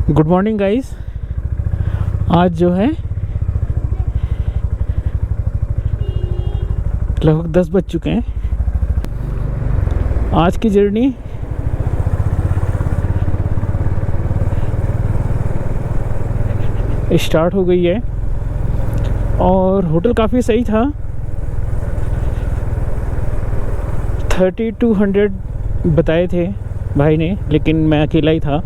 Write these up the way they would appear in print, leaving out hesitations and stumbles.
Good morning guys. आज जो है लगभग 10 बज चुके हैं। आज की जर्नी स्टार्ट हो गई है और होटल काफ़ी सही था। 3200 बताए थे भाई ने, लेकिन मैं अकेला ही था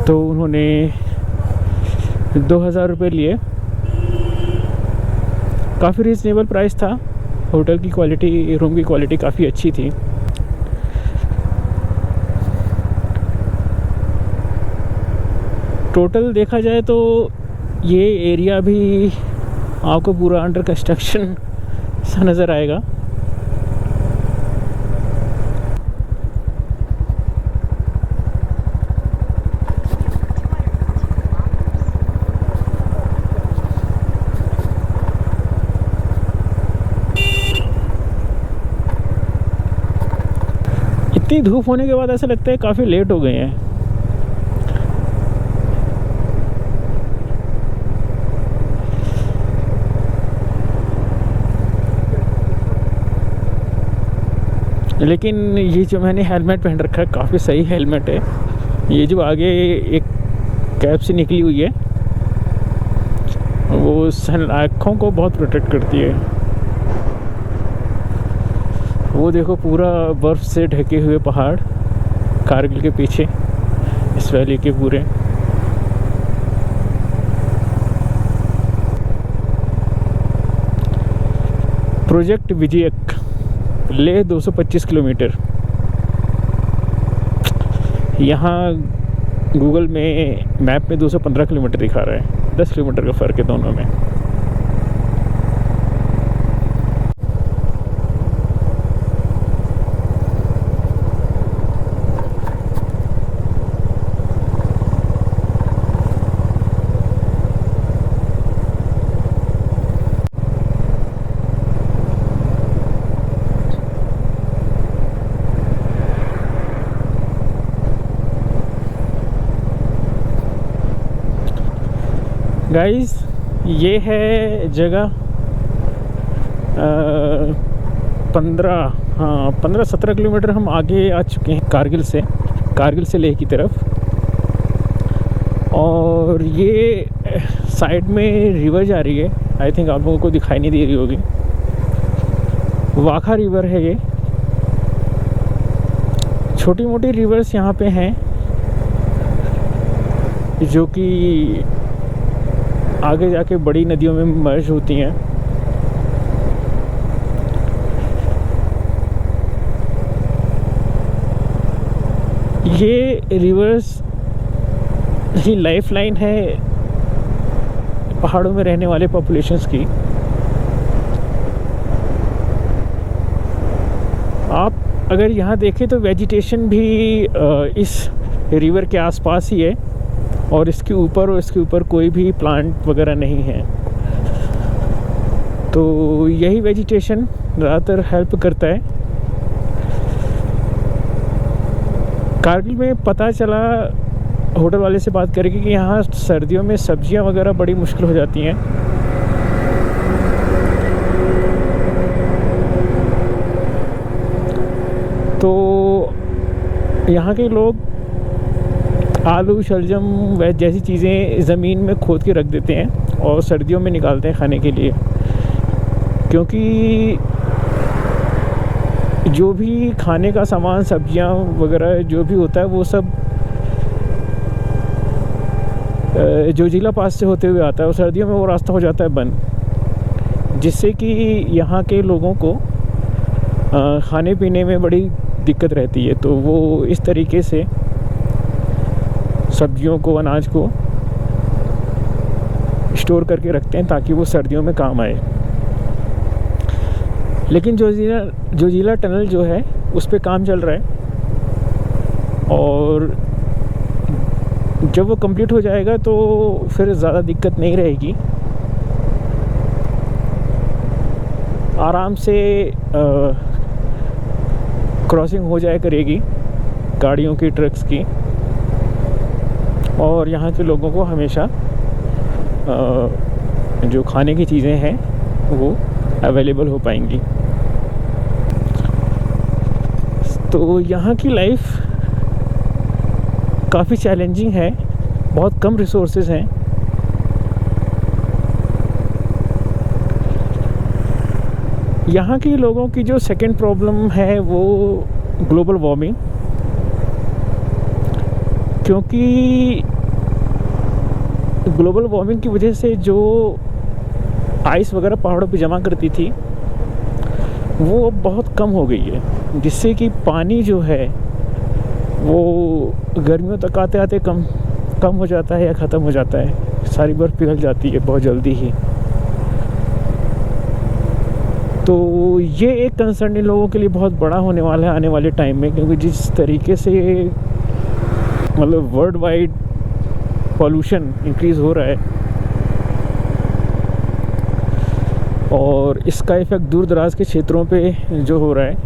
तो उन्होंने 2000 रुपये लिए। काफ़ी रीज़नेबल प्राइस था। होटल की क्वालिटी, रूम की क्वालिटी काफ़ी अच्छी थी। टोटल देखा जाए तो ये एरिया भी आपको पूरा अंडर कंस्ट्रक्शन सा नज़र आएगा। इतनी धूप होने के बाद ऐसा लगता है काफ़ी लेट हो गए हैं। लेकिन ये जो मैंने हेलमेट पहन रखा है काफ़ी सही हेलमेट है। ये जो आगे एक कैप से निकली हुई है वो सन आँखों को बहुत प्रोटेक्ट करती है। वो देखो पूरा बर्फ़ से ढके हुए पहाड़ कारगिल के पीछे, इस वैली के पूरे। प्रोजेक्ट विजयक, लेह 225 किलोमीटर। यहाँ गूगल में मैप में 215 किलोमीटर दिखा रहा है। 10 किलोमीटर का फ़र्क है दोनों में। गाइस ये है जगह 15-17 किलोमीटर हम आगे आ चुके हैं कारगिल से लेह की तरफ। और ये साइड में रिवर जा रही है। आई थिंक आप लोगों को दिखाई नहीं दे रही होगी। वाखा रिवर है ये। छोटी मोटी रिवर्स यहाँ पे हैं जो कि आगे जाके बड़ी नदियों में मर्ज होती हैं। ये रिवर्स ही लाइफलाइन है पहाड़ों में रहने वाले पॉपुलेशंस की। आप अगर यहाँ देखें तो वेजिटेशन भी इस रिवर के आसपास ही है और इसके ऊपर कोई भी प्लांट वगैरह नहीं है। तो यही वेजिटेशन ज़्यादातर हेल्प करता है। कारगिल में पता चला होटल वाले से बात करके कि यहाँ सर्दियों में सब्जियाँ वगैरह बड़ी मुश्किल हो जाती हैं। तो यहाँ के लोग आलू, शलजम व जैसी चीज़ें ज़मीन में खोद के रख देते हैं और सर्दियों में निकालते हैं खाने के लिए। क्योंकि जो भी खाने का सामान, सब्जियां वगैरह जो भी होता है वो सब जोजिला पास से होते हुए आता है और सर्दियों में वो रास्ता हो जाता है बंद, जिससे कि यहाँ के लोगों को खाने पीने में बड़ी दिक्कत रहती है। तो वो इस तरीके से सब्जियों को, अनाज को स्टोर करके रखते हैं ताकि वो सर्दियों में काम आए। लेकिन जोजिला टनल जो है उस पे काम चल रहा है और जब वो कंप्लीट हो जाएगा तो फिर ज़्यादा दिक्कत नहीं रहेगी। आराम से क्रॉसिंग हो जाया करेगी गाड़ियों की, ट्रक्स की। और यहाँ के लोगों को हमेशा जो खाने की चीज़ें हैं वो अवेलेबल हो पाएंगी। तो यहाँ की लाइफ काफ़ी चैलेंजिंग है, बहुत कम रिसोर्सेज हैं। यहाँ के लोगों की जो सेकंड प्रॉब्लम है वो ग्लोबल वार्मिंग, क्योंकि ग्लोबल वार्मिंग की वजह से जो आइस वगैरह पहाड़ों पे जमा करती थी वो अब बहुत कम हो गई है, जिससे कि पानी जो है वो गर्मियों तक आते आते कम हो जाता है या ख़त्म हो जाता है। सारी बर्फ़ पिघल जाती है बहुत जल्दी ही। तो ये एक कंसर्न इन लोगों के लिए बहुत बड़ा होने वाला है आने वाले टाइम में, क्योंकि जिस तरीके से मतलब वर्ल्ड वाइड पॉल्यूशन इंक्रीज़ हो रहा है और इसका इफ़ेक्ट दूर दराज के क्षेत्रों पे जो हो रहा है,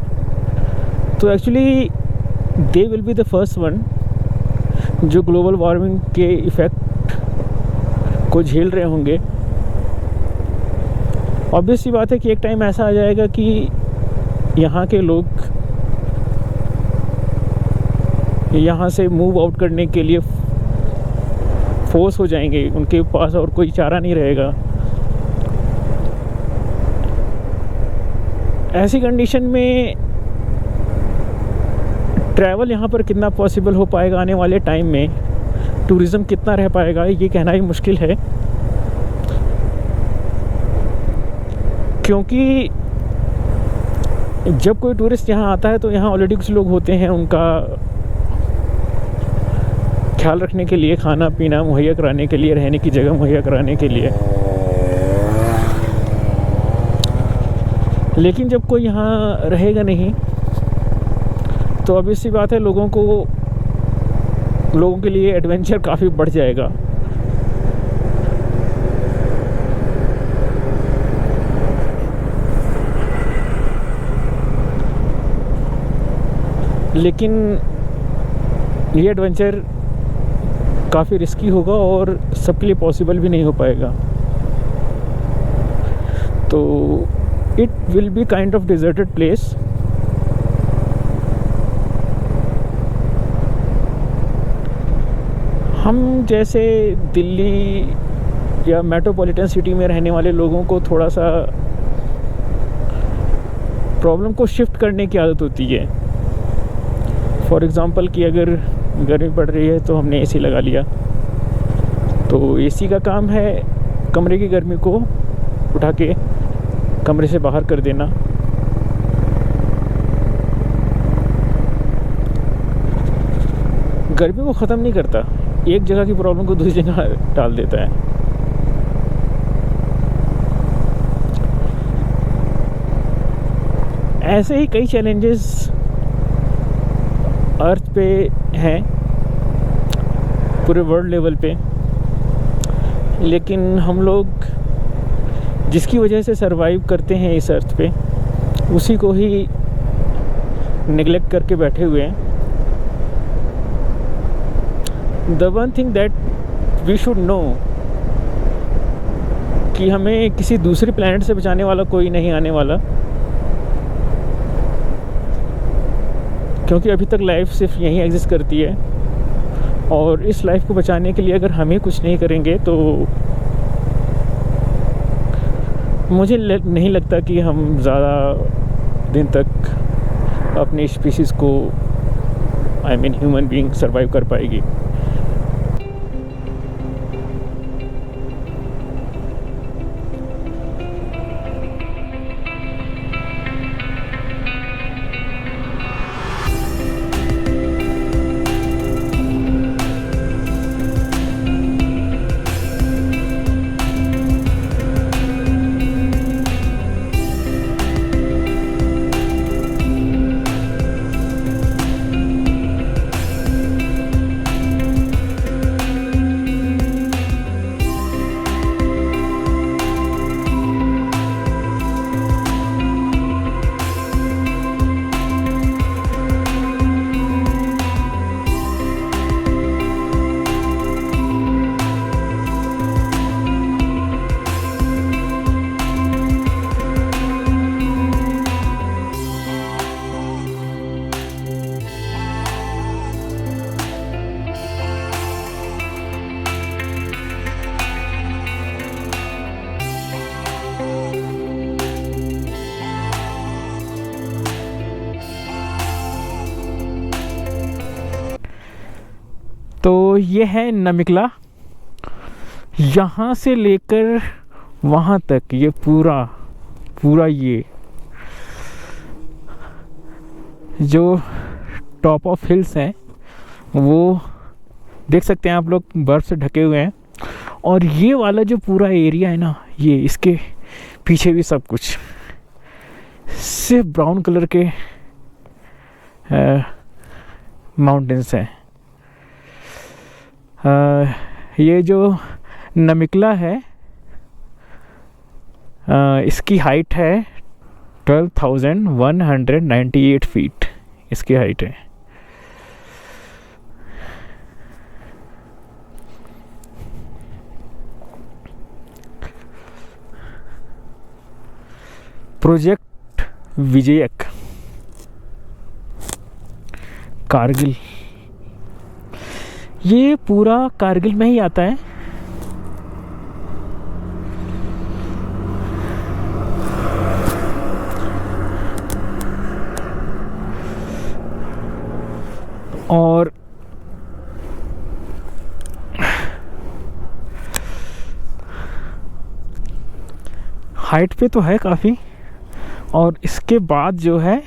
तो actually they will be the first one जो ग्लोबल वार्मिंग के इफ़ेक्ट को झेल रहे होंगे। ऑब्वियस सी बात है कि एक टाइम ऐसा आ जाएगा कि यहाँ के लोग यहाँ से मूव आउट करने के लिए फोर्स हो जाएंगे, उनके पास और कोई चारा नहीं रहेगा। ऐसी कंडीशन में ट्रैवल यहाँ पर कितना पॉसिबल हो पाएगा आने वाले टाइम में, टूरिज़्म कितना रह पाएगा, ये कहना ही मुश्किल है। क्योंकि जब कोई टूरिस्ट यहाँ आता है तो यहाँ ऑलरेडी कुछ लोग होते हैं उनका ख्याल रखने के लिए, खाना पीना मुहैया कराने के लिए, रहने की जगह मुहैया कराने के लिए। लेकिन जब कोई यहाँ रहेगा नहीं तो अब इसी बात है लोगों के लिए एडवेंचर काफ़ी बढ़ जाएगा। लेकिन ये एडवेंचर काफ़ी रिस्की होगा और सबके लिए पॉसिबल भी नहीं हो पाएगा। तो it will be kind of deserted place. हम जैसे दिल्ली या मेट्रोपॉलिटन सिटी में रहने वाले लोगों को थोड़ा सा प्रॉब्लम को शिफ्ट करने की आदत होती है। फॉर एग्ज़ाम्पल कि अगर गर्मी पड़ रही है तो हमने एसी लगा लिया, तो एसी का काम है कमरे की गर्मी को उठा के कमरे से बाहर कर देना। गर्मी को ख़त्म नहीं करता, एक जगह की प्रॉब्लम को दूसरी जगह डाल देता है। ऐसे ही कई चैलेंजेस अर्थ पे हैं पूरे वर्ल्ड लेवल पे, लेकिन हम लोग जिसकी वजह से सरवाइव करते हैं इस अर्थ पे उसी को ही नेग्लेक्ट करके बैठे हुए हैं। The one thing that we should know कि हमें किसी दूसरे प्लैनेट से बचाने वाला कोई नहीं आने वाला, क्योंकि अभी तक लाइफ सिर्फ यहीं एग्जिस्ट करती है। और इस लाइफ को बचाने के लिए अगर हम ही कुछ नहीं करेंगे तो मुझे नहीं लगता कि हम ज़्यादा दिन तक अपनी स्पीशीज़ को ह्यूमन बीइंग सरवाइव कर पाएगी। ये है नमिकला, यहाँ से लेकर वहाँ तक ये पूरा ये जो टॉप ऑफ हिल्स हैं वो देख सकते हैं आप लोग, बर्फ़ से ढके हुए हैं। और ये वाला जो पूरा एरिया है ना, ये इसके पीछे भी सब कुछ सिर्फ ब्राउन कलर के माउंटेन्स हैं। ये जो नमिकला है इसकी हाइट है 12,198 फीट इसकी हाइट है। प्रोजेक्ट विजयक कारगिल, ये पूरा कारगिल में ही आता है। और हाइट पे तो है काफ़ी, और इसके बाद जो है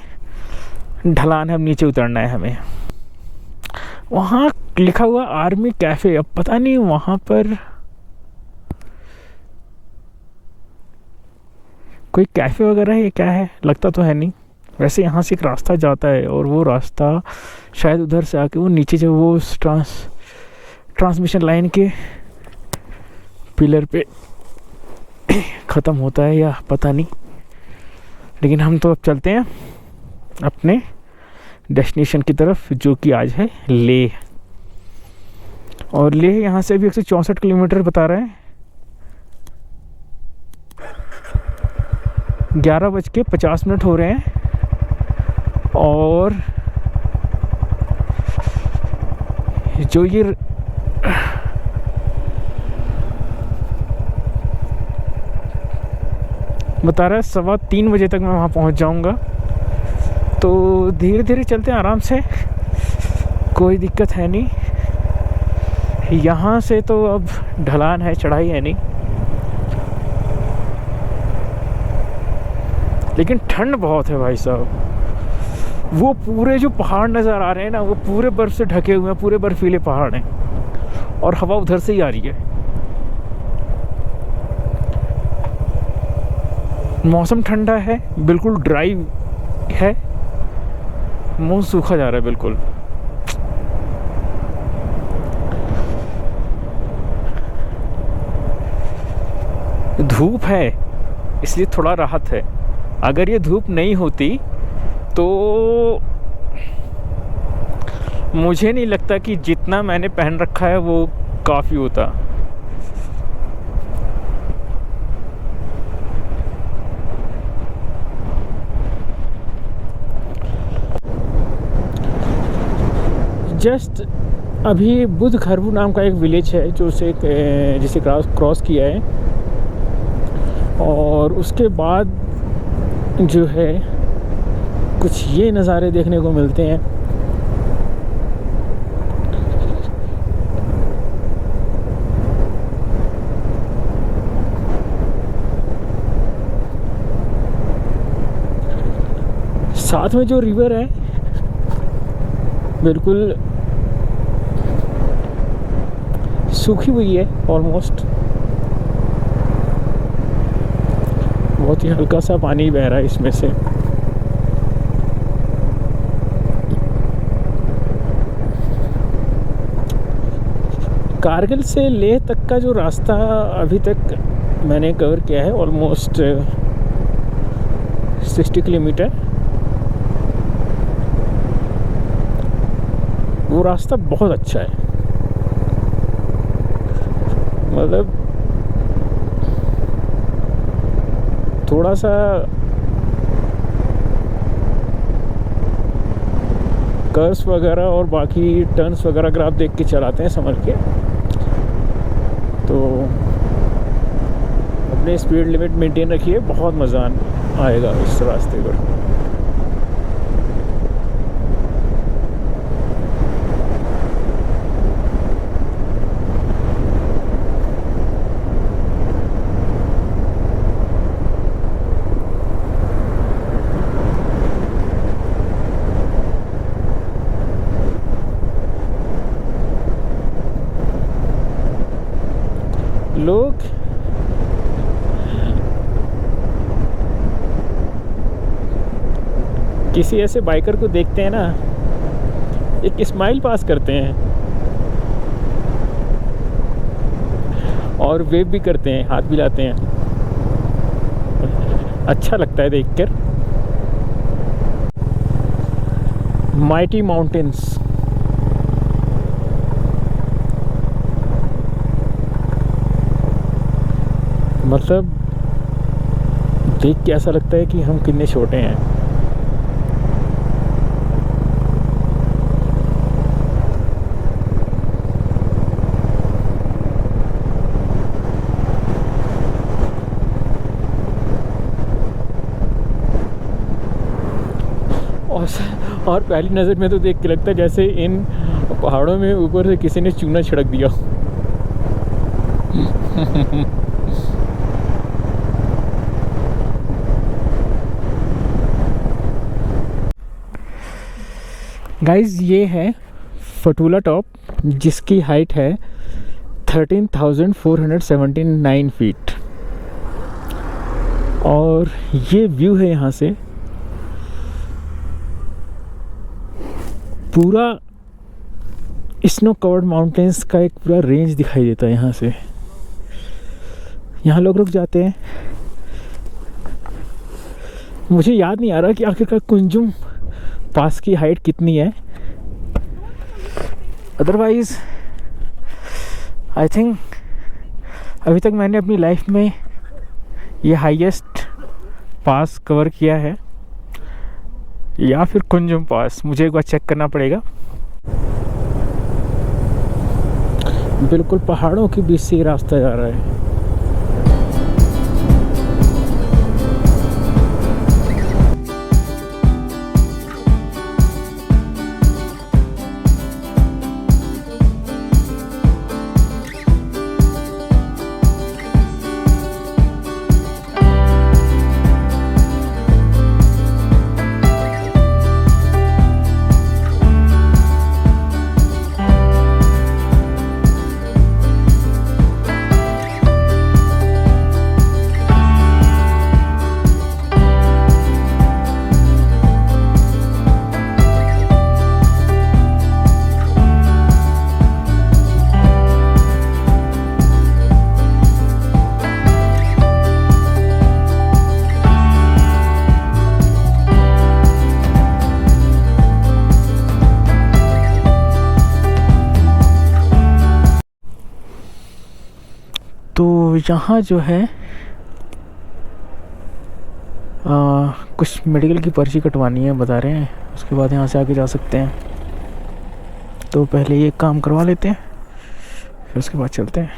ढलान है, अब नीचे उतरना है हमें। वहाँ लिखा हुआ आर्मी कैफ़े, अब पता नहीं वहाँ पर कोई कैफ़े वगैरह है, क्या है, लगता तो है नहीं। वैसे यहाँ से एक रास्ता जाता है और वो रास्ता शायद उधर से आके वो नीचे जो वो ट्रांसमिशन लाइन के पिलर पे ख़त्म होता है या पता नहीं। लेकिन हम तो अब चलते हैं अपने डेस्टिनेशन की तरफ, जो कि आज है लेह। और लेह यहाँ से भी 164 किलोमीटर बता रहे हैं। 11:50 हो रहे हैं और जो ये बता रहा है 2:15 बजे तक मैं वहाँ पहुँच जाऊँगा। तो धीरे धीरे चलते हैं आराम से, कोई दिक्कत है नहीं। यहाँ से तो अब ढलान है, चढ़ाई है नहीं, लेकिन ठंड बहुत है भाई साहब। वो पूरे जो पहाड़ नज़र आ रहे हैं ना, वो पूरे बर्फ़ से ढके हुए हैं, पूरे बर्फीले पहाड़ हैं और हवा उधर से ही आ रही है। मौसम ठंडा है, बिल्कुल ड्राई है, मुंह सूखा जा रहा है बिल्कुल। धूप है इसलिए थोड़ा राहत है। अगर ये धूप नहीं होती तो मुझे नहीं लगता कि जितना मैंने पहन रखा है वो काफ़ी होता। जस्ट अभी बुध खरबू नाम का एक विलेज है जो जिसे क्रॉस किया है, और उसके बाद जो है कुछ ये नज़ारे देखने को मिलते हैं। साथ में जो रिवर है बिल्कुल सूखी हुई है ऑलमोस्ट, बहुत ही हल्का सा पानी बह रहा है इसमें से। कारगिल से लेह तक का जो रास्ता अभी तक मैंने कवर किया है ऑलमोस्ट 60 किलोमीटर। वो रास्ता बहुत अच्छा है, मतलब थोड़ा सा कर्व्स वगैरह और बाकी टर्न्स वगैरह अगर आप देख के चलाते हैं समझ के, तो अपने स्पीड लिमिट मेंटेन रखिए, बहुत मज़ा आएगा इस रास्ते पर। किसी ऐसे बाइकर को देखते हैं ना, एक स्माइल पास करते हैं और वेव भी करते हैं, हाथ भी लाते हैं। अच्छा लगता है देखकर। माइटी माउंटेन्स, मतलब देख के ऐसा लगता है कि हम कितने छोटे हैं। और पहली नज़र में तो देख के लगता है जैसे इन पहाड़ों में ऊपर से किसी ने चूना छिड़क दिया। गाइस, ये है फटूला टॉप, जिसकी हाइट है 13,479 फीट। और ये व्यू है यहाँ से, पूरा स्नो कवर्ड माउंटेन्स का एक पूरा रेंज दिखाई देता है यहाँ से। यहाँ लोग रुक जाते हैं। मुझे याद नहीं आ रहा कि आखिरकार कुंजुम पास की हाइट कितनी है। अदरवाइज आई थिंक अभी तक मैंने अपनी लाइफ में ये हाईएस्ट पास कवर किया है, या फिर कुंजुम पास। मुझे एक बार चेक करना पड़ेगा। बिल्कुल पहाड़ों के बीच से रास्ता जा रहा है। तो यहाँ जो है कुछ मेडिकल की पर्ची कटवानी है बता रहे हैं, उसके बाद यहाँ से आगे जा सकते हैं। तो पहले ये काम करवा लेते हैं, फिर उसके बाद चलते हैं।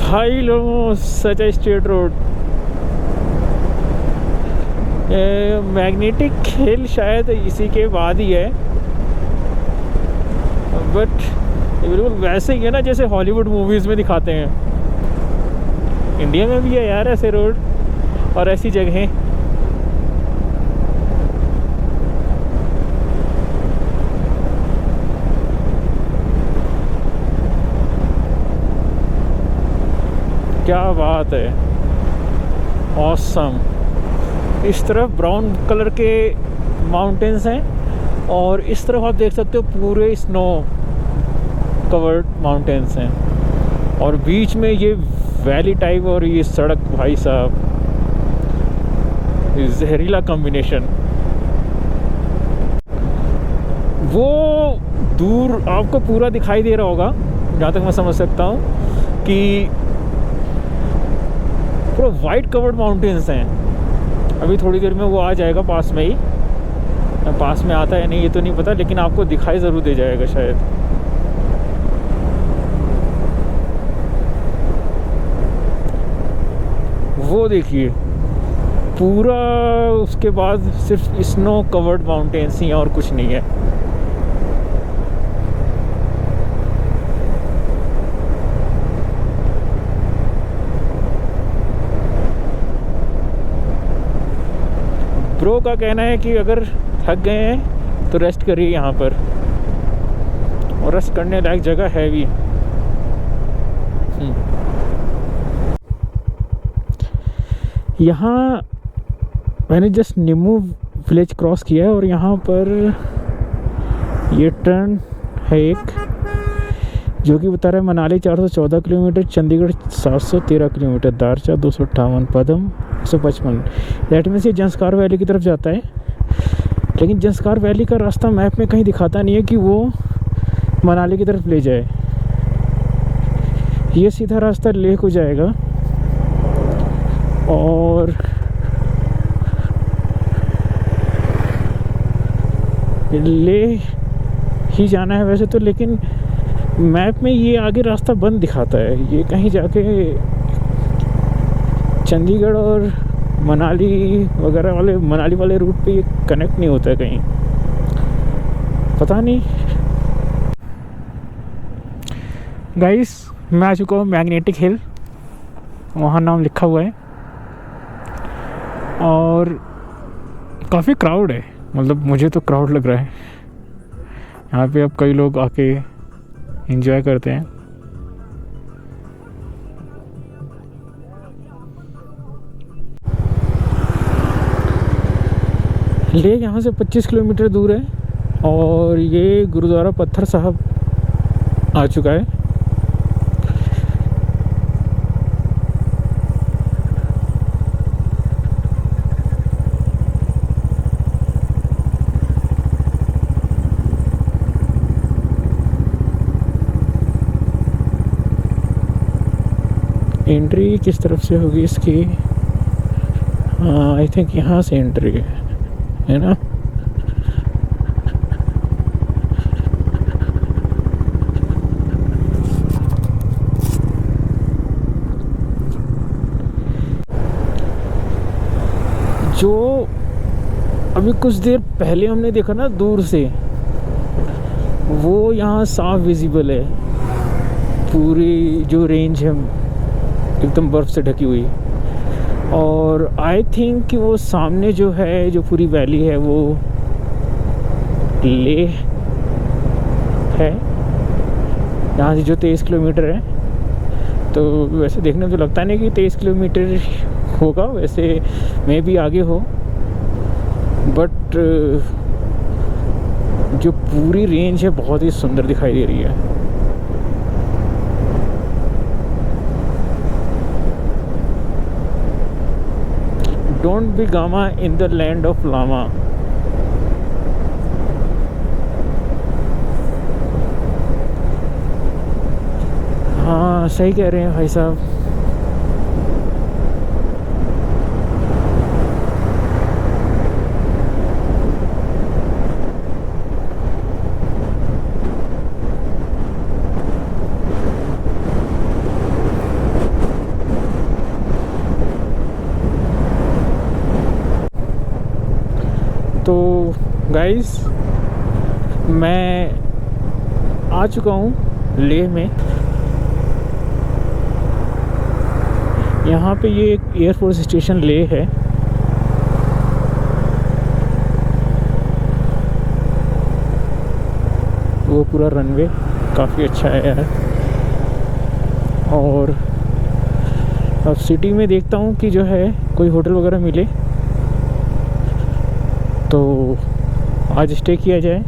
भाई लोगों, सच ए स्ट्रेट रोड। मैग्नेटिक खेल शायद इसी के बाद ही है, बट ये बिल्कुल वैसे ही है ना जैसे हॉलीवुड मूवीज़ में दिखाते हैं। इंडिया में भी है यार ऐसे रोड और ऐसी जगहें। क्या बात है, ऑसम। इस तरफ ब्राउन कलर के माउंटेन्स हैं और इस तरफ आप देख सकते हो पूरे स्नो कवर्ड माउंटेन्स हैं, और बीच में ये वैली टाइप और ये सड़क। भाई साहब, जहरीला कॉम्बिनेशन। वो दूर आपको पूरा दिखाई दे रहा होगा, जहाँ तक मैं समझ सकता हूँ, कि पूरा वाइट कवर्ड माउंटेन्स हैं। अभी थोड़ी देर में वो आ जाएगा पास में ही। पास में आता है नहीं ये तो नहीं पता, लेकिन आपको दिखाई ज़रूर दे जाएगा शायद। वो देखिए पूरा, उसके बाद सिर्फ स्नो कवर्ड माउंटेन्स ही हैं और कुछ नहीं है। ब्रो का कहना है कि अगर थक गए हैं तो रेस्ट करिए यहाँ पर, और रेस्ट करने लायक जगह है भी। यहाँ मैंने जस्ट निम्मू विलेज क्रॉस किया है और यहाँ पर ये टर्न है एक जो कि बता रहा है Manali 414 kilometre, Chandigarh 713 kilometre, Darcha 258, Padam 155। That means ये जंस्कार वैली की तरफ जाता है, लेकिन जंस्कार वैली का रास्ता मैप में कहीं दिखाता नहीं है कि वो मनाली की तरफ ले जाए। ये सीधा रास्ता लेह को जाएगा और लेह ही जाना है वैसे तो, लेकिन मैप में ये आगे रास्ता बंद दिखाता है। ये कहीं जाके चंडीगढ़ और मनाली वगैरह वाले, मनाली वाले रूट पे ये कनेक्ट नहीं होता है कहीं, पता नहीं। गाइस मैं आ चुका हूँ मैग्नेटिक हिल, वहाँ नाम लिखा हुआ है और काफ़ी क्राउड है, मतलब मुझे तो क्राउड लग रहा है यहाँ पे। अब कई लोग आके एंजॉय करते हैं। लेह यहाँ से 25 किलोमीटर दूर है और ये गुरुद्वारा पत्थर साहब आ चुका है। एंट्री किस तरफ से होगी इसकी? आई थिंक यहाँ से एंट्री है ना। जो अभी कुछ देर पहले हमने देखा ना दूर से, वो यहाँ साफ विजिबल है। पूरी जो रेंज है एकदम बर्फ़ से ढकी हुई, और आई थिंक कि वो सामने जो है, जो पूरी वैली है वो लेह है। यहाँ से जो 23 किलोमीटर है, तो वैसे देखने में तो लगता नहीं कि 23 किलोमीटर होगा, वैसे मे भी आगे हो, बट जो पूरी रेंज है बहुत ही सुंदर दिखाई दे रही है। Don't be Gama in the land of Lama। हाँ सही कह रहे हैं भाई साहब। तो गाइस मैं आ चुका हूँ लेह में। यहाँ पे ये एक एयरफोर्स स्टेशन लेह है। वो पूरा रनवे काफ़ी अच्छा है यार। और अब सिटी में देखता हूँ कि जो है कोई होटल वगैरह मिले तो आज स्टे किया जाए।